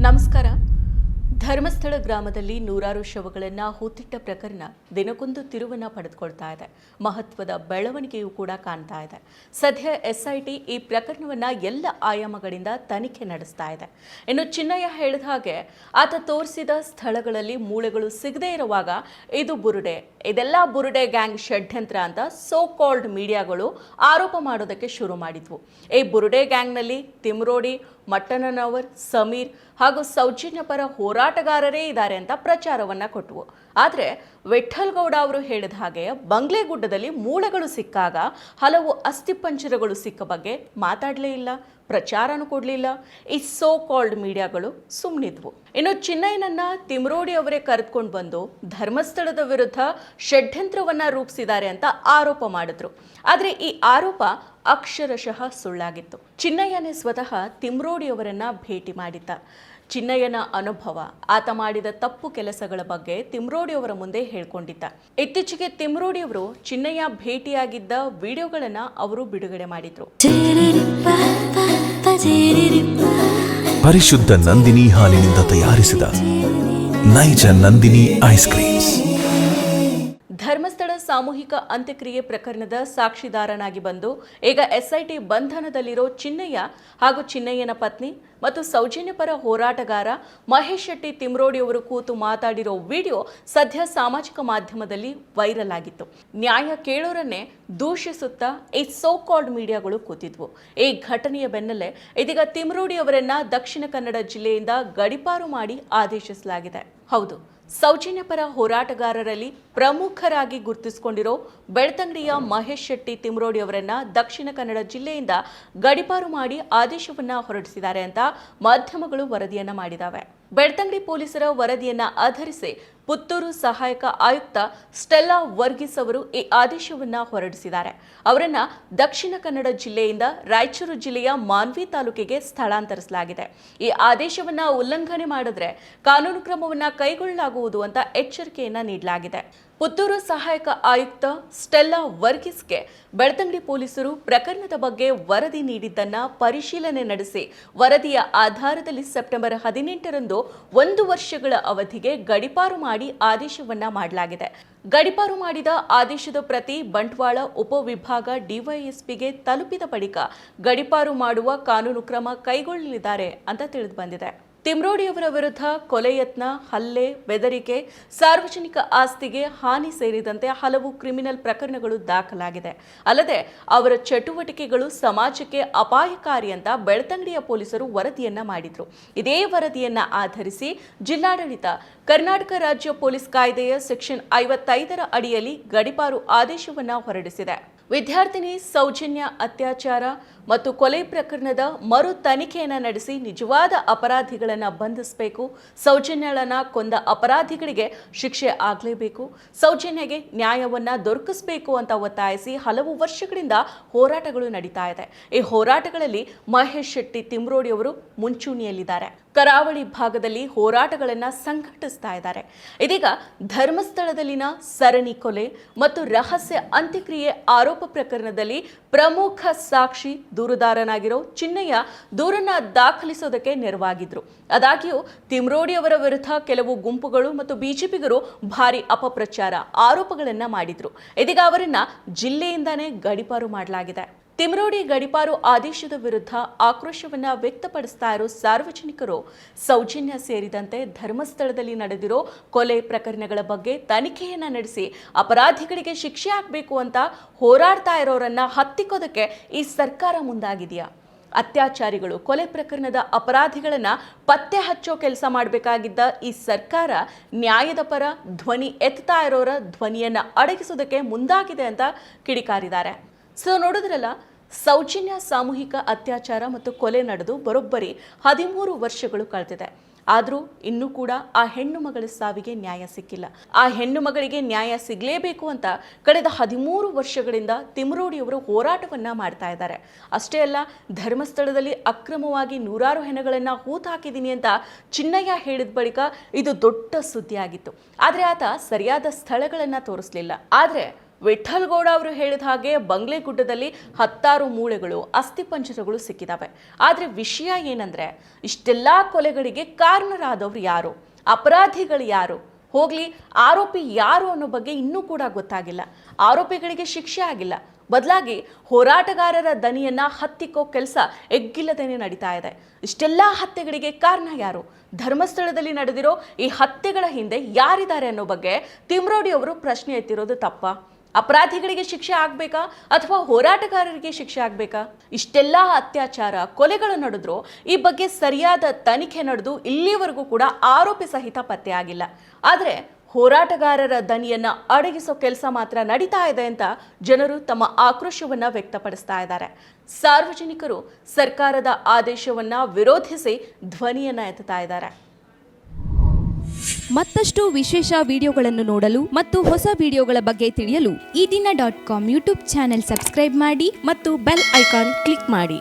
ನಮಸ್ಕಾರ. ಧರ್ಮಸ್ಥಳ ಗ್ರಾಮದಲ್ಲಿ ನೂರಾರು ಶವಗಳನ್ನು ಹೂತಿಟ್ಟ ಪ್ರಕರಣ ದಿನಕ್ಕೊಂದು ತಿರುವನ್ನು ಪಡೆದುಕೊಳ್ತಾ ಇದೆ. ಮಹತ್ವದ ಬೆಳವಣಿಗೆಯೂ ಕೂಡ ಕಾಣ್ತಾ ಇದೆ. ಸದ್ಯ ಎಸ್ಐಟಿ ಈ ಪ್ರಕರಣವನ್ನು ಎಲ್ಲ ಆಯಾಮಗಳಿಂದ ತನಿಖೆ ನಡೆಸ್ತಾ ಇದೆ. ಇನ್ನು ಚಿನ್ನಯ್ಯ ಹೇಳಿದ ಹಾಗೆ ಆತ ತೋರಿಸಿದ ಸ್ಥಳಗಳಲ್ಲಿ ಮೂಳೆಗಳು ಸಿಗದೇ ಇರುವಾಗ ಇದು ಬುರುಡೆ, ಇದೆಲ್ಲ ಬುರುಡೆ ಗ್ಯಾಂಗ್ ಷಡ್ಯಂತ್ರ ಅಂತ ಸೋ ಕಾಲ್ಡ್ ಮೀಡಿಯಾಗಳು ಆರೋಪ ಮಾಡೋದಕ್ಕೆ ಶುರು ಮಾಡಿದ್ವು. ಈ ಬುರುಡೆ ಗ್ಯಾಂಗ್ನಲ್ಲಿ ತಿಮ್ರೋಡಿ, ಮಟ್ಟಣ್ಣನವರ್, ಸಮೀರ್ ಹಾಗೂ ಸೌಜನ್ಯ ಪರ ಹೋರಾಟಗಾರರೇ ಇದ್ದಾರೆ ಅಂತ ಪ್ರಚಾರವನ್ನ ಕೊಟ್ಟವು. ಆದರೆ ವಿಠಲ್ ಗೌಡ ಅವರು ಹೇಳಿದ ಹಾಗೆ ಬಂಗ್ಲೆಗುಡ್ಡದಲ್ಲಿ ಮೂಳೆಗಳು ಸಿಕ್ಕಾಗ ಹಲವು ಅಸ್ಥಿಪಂಜರಗಳು ಸಿಕ್ಕ ಬಗ್ಗೆ ಮಾತಾಡಲೇ ಇಲ್ಲ, ಪ್ರಚಾರನೂ ಕೊಡಲಿಲ್ಲ. ಈ ಸೋ ಕಾಲ್ಡ್ ಮೀಡಿಯಾಗಳು ಸುಮ್ಮನಿದ್ವು. ಇನ್ನು ಚಿನ್ನಯ್ಯನನ್ನ ತಿಮ್ರೋಡಿ ಅವರೇ ಕರೆದುಕೊಂಡು ಬಂದು ಧರ್ಮಸ್ಥಳದ ವಿರುದ್ಧ ಷಡ್ಯಂತ್ರವನ್ನ ರೂಪಿಸಿದ್ದಾರೆ ಅಂತ ಆರೋಪ ಮಾಡಿದ್ರು. ಆದರೆ ಈ ಆರೋಪ ಅಕ್ಷರಶಃ ಸುಳ್ಳಾಗಿತ್ತು. ಚಿನ್ನಯ್ಯನೇ ಸ್ವತಃ ತಿಮ್ರೋಡಿ ಅವರನ್ನ ಭೇಟಿ ಮಾಡಿದ್ದ. ಚಿನ್ನಯ್ಯನ ಅನುಭವ, ಆತ ಮಾಡಿದ ತಪ್ಪು ಕೆಲಸಗಳ ಬಗ್ಗೆ ತಿಮ್ರೋಡಿ ಅವರ ಮುಂದೆ ಹೇಳ್ಕೊಂಡಿದ್ದ. ಇತ್ತೀಚೆಗೆ ತಿಮ್ರೋಡಿ ಅವರು ಚಿನ್ನಯ್ಯ ಭೇಟಿಯಾಗಿದ್ದ ವಿಡಿಯೋಗಳನ್ನ ಅವರು ಬಿಡುಗಡೆ ಮಾಡಿದ್ರು. ಪರಿಶುದ್ಧ ನಂದಿನಿ ಹಾಲಿನಿಂದ ತಯಾರಿಸಿದ ನೈಜ ನಂದಿನಿ ಐಸ್ ಕ್ರೀಮ್ಸ್. ಧರ್ಮಸ್ಥಳ ಸಾಮೂಹಿಕ ಅಂತ್ಯಕ್ರಿಯೆ ಪ್ರಕರಣದ ಸಾಕ್ಷಿದಾರನಾಗಿ ಬಂದು ಈಗ ಎಸ್ಐಟಿ ಬಂಧನದಲ್ಲಿರೋ ಚಿನ್ನಯ್ಯ ಹಾಗೂ ಚಿನ್ನಯ್ಯನ ಪತ್ನಿ ಮತ್ತು ಸೌಜನ್ಯ ಪರ ಹೋರಾಟಗಾರ ಮಹೇಶ್ ಶೆಟ್ಟಿ ತಿಮ್ರೋಡಿ ಅವರು ಕೂತು ಮಾತಾಡಿರೋ ವಿಡಿಯೋ ಸದ್ಯ ಸಾಮಾಜಿಕ ಮಾಧ್ಯಮದಲ್ಲಿ ವೈರಲ್ ಆಗಿತ್ತು. ನ್ಯಾಯ ಕೇಳೋರನ್ನೇ ದೂಷಿಸುತ್ತಾ ಈ ಸೋ ಕಾಲ್ಡ್ ಮೀಡಿಯಾಗಳು ಕೂತಿದ್ವು. ಈ ಘಟನೆಯ ಬೆನ್ನಲ್ಲೇ ಇದೀಗ ತಿಮ್ರೋಡಿ ಅವರನ್ನ ದಕ್ಷಿಣ ಕನ್ನಡ ಜಿಲ್ಲೆಯಿಂದ ಗಡೀಪಾರು ಮಾಡಿ ಆದೇಶಿಸಲಾಗಿದೆ. ಹೌದು, ಸೌಜನ್ಯ ಪರ ಹೋರಾಟಗಾರರಲ್ಲಿ ಪ್ರಮುಖರಾಗಿ ಗುರುತಿಸಿಕೊಂಡಿರೋ ಬೆಳ್ತಂಗಡಿಯ ಮಹೇಶ್ ಶೆಟ್ಟಿ ತಿಮ್ರೋಡಿ ಅವರನ್ನ ದಕ್ಷಿಣ ಕನ್ನಡ ಜಿಲ್ಲೆಯಿಂದ ಗಡೀಪಾರು ಮಾಡಿ ಆದೇಶವನ್ನ ಹೊರಡಿಸಿದ್ದಾರೆ ಅಂತ ಮಾಧ್ಯಮಗಳು ವರದಿಯನ್ನ ಮಾಡಿದಾವೆ. ಬೆಳ್ತಂಗಡಿ ಪೊಲೀಸರ ವರದಿಯನ್ನ ಆಧರಿಸಿ ಪುತ್ತೂರು ಸಹಾಯಕ ಆಯುಕ್ತ ಸ್ಟೆಲ್ಲಾ ವರ್ಗೀಸ್ ಅವರು ಈ ಆದೇಶವನ್ನ ಹೊರಡಿಸಿದ್ದಾರೆ. ಅವರನ್ನ ದಕ್ಷಿಣ ಕನ್ನಡ ಜಿಲ್ಲೆಯಿಂದ ರಾಯಚೂರು ಜಿಲ್ಲೆಯ ಮಾನ್ವಿ ತಾಲೂಕಿಗೆ ಸ್ಥಳಾಂತರಿಸಲಾಗಿದೆ. ಈ ಆದೇಶವನ್ನ ಉಲ್ಲಂಘನೆ ಮಾಡಿದ್ರೆ ಕಾನೂನು ಕ್ರಮವನ್ನ ಕೈಗೊಳ್ಳಲಾಗುವುದು ಅಂತ ಎಚ್ಚರಿಕೆಯನ್ನ ನೀಡಲಾಗಿದೆ. ಪುತ್ತೂರು ಸಹಾಯಕ ಆಯುಕ್ತ ಸ್ಟೆಲ್ಲಾ ವರ್ಗೀಸ್ಗೆ ಬೆಳ್ತಂಗಡಿ ಪೊಲೀಸರು ಪ್ರಕರಣದ ಬಗ್ಗೆ ವರದಿ ನೀಡಿದ್ದನ್ನ ಪರಿಶೀಲನೆ ನಡೆಸಿ ವರದಿಯ ಆಧಾರದಲ್ಲಿ ಸೆಪ್ಟೆಂಬರ್ 18ರಂದು 1 ವರ್ಷಗಳ ಅವಧಿಗೆ ಗಡೀಪಾರು ಮಾಡಿ ಆದೇಶವನ್ನ ಮಾಡಲಾಗಿದೆ. ಗಡೀಪಾರು ಮಾಡಿದ ಆದೇಶದ ಪ್ರತಿ ಬಂಟ್ವಾಳ ಉಪವಿಭಾಗ ಡಿವೈಎಸ್ಪಿಗೆ ತಲುಪಿದ ಬಳಿಕ ಗಡೀಪಾರು ಮಾಡುವ ಕಾನೂನು ಕ್ರಮ ಕೈಗೊಳ್ಳಲಿದ್ದಾರೆ ಅಂತ ತಿಳಿದು ಬಂದಿದೆ. ತಿಮ್ರೋಡಿ ಅವರ ವಿರುದ್ಧ ಕೊಲೆ ಯತ್ನ, ಹಲ್ಲೆ, ಬೆದರಿಕೆ, ಸಾರ್ವಜನಿಕ ಆಸ್ತಿಗೆ ಹಾನಿ ಸೇರಿದಂತೆ ಹಲವು ಕ್ರಿಮಿನಲ್ ಪ್ರಕರಣಗಳು ದಾಖಲಾಗಿದೆ. ಅಲ್ಲದೆ ಅವರ ಚಟುವಟಿಕೆಗಳು ಸಮಾಜಕ್ಕೆ ಅಪಾಯಕಾರಿ ಅಂತ ಬೆಳ್ತಂಗಡಿಯ ಪೊಲೀಸರು ವರದಿಯನ್ನ ಮಾಡಿದ್ರು. ಇದೇ ವರದಿಯನ್ನ ಆಧರಿಸಿ ಜಿಲ್ಲಾಡಳಿತ ಕರ್ನಾಟಕ ರಾಜ್ಯ ಪೊಲೀಸ್ ಕಾಯ್ದೆಯ ಸೆಕ್ಷನ್ 55ರ ಅಡಿಯಲ್ಲಿ ಗಡೀಪಾರು ಆದೇಶವನ್ನ ಹೊರಡಿಸಿದೆ. ವಿದ್ಯಾರ್ಥಿನಿ ಸೌಜನ್ಯ ಅತ್ಯಾಚಾರ ಮತ್ತು ಕೊಲೆ ಪ್ರಕರಣದ ಮರು ತನಿಖೆಯನ್ನು ನಡೆಸಿ ನಿಜವಾದ ಅಪರಾಧಿಗಳನ್ನು ಬಂಧಿಸಬೇಕು. ಸೌಜನ್ಯಳನ್ನ ಕೊಂದ ಅಪರಾಧಿಗಳಿಗೆ ಶಿಕ್ಷೆ ಆಗಲೇಬೇಕು. ಸೌಜನ್ಯಗೆ ನ್ಯಾಯವನ್ನ ದೊರಕಿಸಬೇಕು ಅಂತ ಒತ್ತಾಯಿಸಿ ಹಲವು ವರ್ಷಗಳಿಂದ ಹೋರಾಟಗಳು ನಡೀತಾ ಇದೆ. ಈ ಹೋರಾಟಗಳಲ್ಲಿ ಮಹೇಶ್ ಶೆಟ್ಟಿ ತಿಮ್ರೋಡಿ ಅವರು ಮುಂಚೂಣಿಯಲ್ಲಿದ್ದಾರೆ. ಕರಾವಳಿ ಭಾಗದಲ್ಲಿ ಹೋರಾಟಗಳನ್ನು ಸಂಘಟಿಸ್ತಾ ಇದ್ದಾರೆ. ಇದೀಗ ಧರ್ಮಸ್ಥಳದಲ್ಲಿನ ಸರಣಿ ಕೊಲೆ ಮತ್ತು ರಹಸ್ಯ ಅಂತ್ಯಕ್ರಿಯೆ ಆರೋಪ ಪ್ರಕರಣದಲ್ಲಿ ಪ್ರಮುಖ ಸಾಕ್ಷಿ ದೂರುದಾರನಾಗಿರೋ ಚಿನ್ನಯ್ಯ ದೂರನ್ನ ದಾಖಲಿಸೋದಕ್ಕೆ ನೆರವಾಗಿದ್ರು. ಆದಾಗ್ಯೂ ತಿಮ್ರೋಡಿ ಅವರ ವಿರುದ್ಧ ಕೆಲವು ಗುಂಪುಗಳು ಮತ್ತು ಬಿಜೆಪಿಗರು ಭಾರಿ ಅಪಪ್ರಚಾರ ಆರೋಪಗಳನ್ನ ಮಾಡಿದ್ರು. ಇದೀಗ ಅವರನ್ನ ಜಿಲ್ಲೆಯಿಂದಾನೇ ಗಡೀಪಾರು ಮಾಡಲಾಗಿದೆ. ತಿಮ್ರೋಡಿ ಗಡೀಪಾರು ಆದೇಶದ ವಿರುದ್ಧ ಆಕ್ರೋಶವನ್ನ ವ್ಯಕ್ತಪಡಿಸ್ತಾ ಇರೋ ಸಾರ್ವಜನಿಕರು ಸೌಜನ್ಯ ಸೇರಿದಂತೆ ಧರ್ಮಸ್ಥಳದಲ್ಲಿ ನಡೆದಿರೋ ಕೊಲೆ ಪ್ರಕರಣಗಳ ಬಗ್ಗೆ ತನಿಖೆಯನ್ನ ನಡೆಸಿ ಅಪರಾಧಿಗಳಿಗೆ ಶಿಕ್ಷೆ ಆಗಬೇಕು ಅಂತ ಹೋರಾಡ್ತಾ ಇರೋರನ್ನ ಹತ್ತಿಕ್ಕೋದಕ್ಕೆ ಈ ಸರ್ಕಾರ ಮುಂದಾಗಿದೆಯಾ? ಅತ್ಯಾಚಾರಿಗಳು, ಕೊಲೆ ಪ್ರಕರಣದ ಅಪರಾಧಿಗಳನ್ನ ಪತ್ತೆ ಹಚ್ಚೋ ಕೆಲಸ ಮಾಡಬೇಕಾಗಿದ್ದ ಈ ಸರ್ಕಾರ ನ್ಯಾಯದ ಪರ ಧ್ವನಿ ಎತ್ತಾ ಇರೋರ ಧ್ವನಿಯನ್ನ ಅಡಗಿಸೋದಕ್ಕೆ ಮುಂದಾಗಿದೆ ಅಂತ ಕಿಡಿಕಾರಿದ್ದಾರೆ. ಸೊ ನೋಡಿದ್ರಲ್ಲ, ಸೌಜನ್ಯ ಸಾಮೂಹಿಕ ಅತ್ಯಾಚಾರ ಮತ್ತು ಕೊಲೆ ನಡೆದು ಬರೋಬ್ಬರಿ 13 ವರ್ಷಗಳು ಕಳೆದಿದೆ. ಆದರೂ ಇನ್ನೂ ಕೂಡ ಆ ಹೆಣ್ಣು ಮಗಳ ಸಾವಿಗೆ ನ್ಯಾಯ ಸಿಕ್ಕಿಲ್ಲ. ಆ ಹೆಣ್ಣು ಮಗಳಿಗೆ ನ್ಯಾಯ ಸಿಗಲೇಬೇಕು ಅಂತ ಕಳೆದ 13 ವರ್ಷಗಳಿಂದ ತಿಮ್ರೋಡಿಯವರು ಹೋರಾಟವನ್ನ ಮಾಡ್ತಾ ಇದ್ದಾರೆ. ಅಷ್ಟೇ ಅಲ್ಲ, ಧರ್ಮಸ್ಥಳದಲ್ಲಿ ಅಕ್ರಮವಾಗಿ ನೂರಾರು ಹೆಣಗಳನ್ನು ಹೂತಾಕಿದ್ದೀನಿ ಅಂತ ಚಿನ್ನಯ್ಯ ಹೇಳಿದ ಬಳಿಕ ಇದು ದೊಡ್ಡ ಸುದ್ದಿಯಾಗಿತ್ತು. ಆದರೆ ಆತ ಸರಿಯಾದ ಸ್ಥಳಗಳನ್ನು ತೋರಿಸಲಿಲ್ಲ. ಆದರೆ ವಿಠಲ್ ಗೌಡ ಅವರು ಹೇಳಿದ ಹಾಗೆ ಬಂಗ್ಲೆಗುಡ್ಡದಲ್ಲಿ 10 ಮೂಳೆಗಳು ಅಸ್ಥಿಪಂಜರಗಳು ಸಿಕ್ಕಿದಾವೆ. ಆದ್ರೆ ವಿಷಯ ಏನಂದ್ರೆ ಇಷ್ಟೆಲ್ಲಾ ಕೊಲೆಗಳಿಗೆ ಕಾರಣರಾದವರು ಯಾರು, ಅಪರಾಧಿಗಳು ಯಾರು, ಹೋಗ್ಲಿ ಆರೋಪಿ ಯಾರು ಅನ್ನೋ ಬಗ್ಗೆ ಇನ್ನೂ ಕೂಡ ಗೊತ್ತಾಗಿಲ್ಲ. ಆರೋಪಿಗಳಿಗೆ ಶಿಕ್ಷೆ ಆಗಿಲ್ಲ. ಬದಲಾಗಿ ಹೋರಾಟಗಾರರ ದನಿಯನ್ನ ಹತ್ತಿಕ್ಕೋ ಕೆಲಸ ಎಗ್ಗಿಲ್ಲದೇನೆ ನಡೀತಾ ಇದೆ. ಇಷ್ಟೆಲ್ಲ ಹತ್ಯೆಗಳಿಗೆ ಕಾರಣ ಯಾರು, ಧರ್ಮಸ್ಥಳದಲ್ಲಿ ನಡೆದಿರೋ ಈ ಹತ್ಯೆಗಳ ಹಿಂದೆ ಯಾರಿದ್ದಾರೆ ಅನ್ನೋ ಬಗ್ಗೆ ತಿಮ್ರೋಡಿ ಅವರು ಪ್ರಶ್ನೆ ಎತ್ತಿರೋದು ತಪ್ಪ? ಅಪರಾಧಿಗಳಿಗೆ ಶಿಕ್ಷೆ ಆಗ್ಬೇಕಾ ಅಥವಾ ಹೋರಾಟಗಾರರಿಗೆ ಶಿಕ್ಷೆ ಆಗ್ಬೇಕಾ? ಇಷ್ಟೆಲ್ಲ ಅತ್ಯಾಚಾರ ಕೊಲೆಗಳು ನಡೆದ್ರು ಈ ಬಗ್ಗೆ ಸರಿಯಾದ ತನಿಖೆ ನಡೆದು ಇಲ್ಲಿವರೆಗೂ ಕೂಡ ಆರೋಪಿ ಸಹಿತ ಪತ್ತೆ ಆಗಿಲ್ಲ. ಆದ್ರೆ ಹೋರಾಟಗಾರರ ದನಿಯನ್ನ ಅಡಗಿಸೋ ಕೆಲಸ ಮಾತ್ರ ನಡೀತಾ ಇದೆ ಅಂತ ಜನರು ತಮ್ಮ ಆಕ್ರೋಶವನ್ನ ವ್ಯಕ್ತಪಡಿಸ್ತಾ ಇದ್ದಾರೆ. ಸಾರ್ವಜನಿಕರು ಸರ್ಕಾರದ ಆದೇಶವನ್ನ ವಿರೋಧಿಸಿ ಧ್ವನಿಯನ್ನ ಎತ್ತುತ್ತಾ ಇದ್ದಾರೆ. ಮತ್ತಷ್ಟು ವಿಶೇಷ ವಿಡಿಯೋಗಳನ್ನು ನೋಡಲು ಮತ್ತು ಹೊಸ ವಿಡಿಯೋಗಳ ಬಗ್ಗೆ ತಿಳಿಯಲು ಈ ದಿನ .com ಯೂಟ್ಯೂಬ್ ಚಾನೆಲ್ ಸಬ್ಸ್ಕ್ರೈಬ್ ಮಾಡಿ ಮತ್ತು ಬೆಲ್ ಐಕಾನ್ ಕ್ಲಿಕ್ ಮಾಡಿ.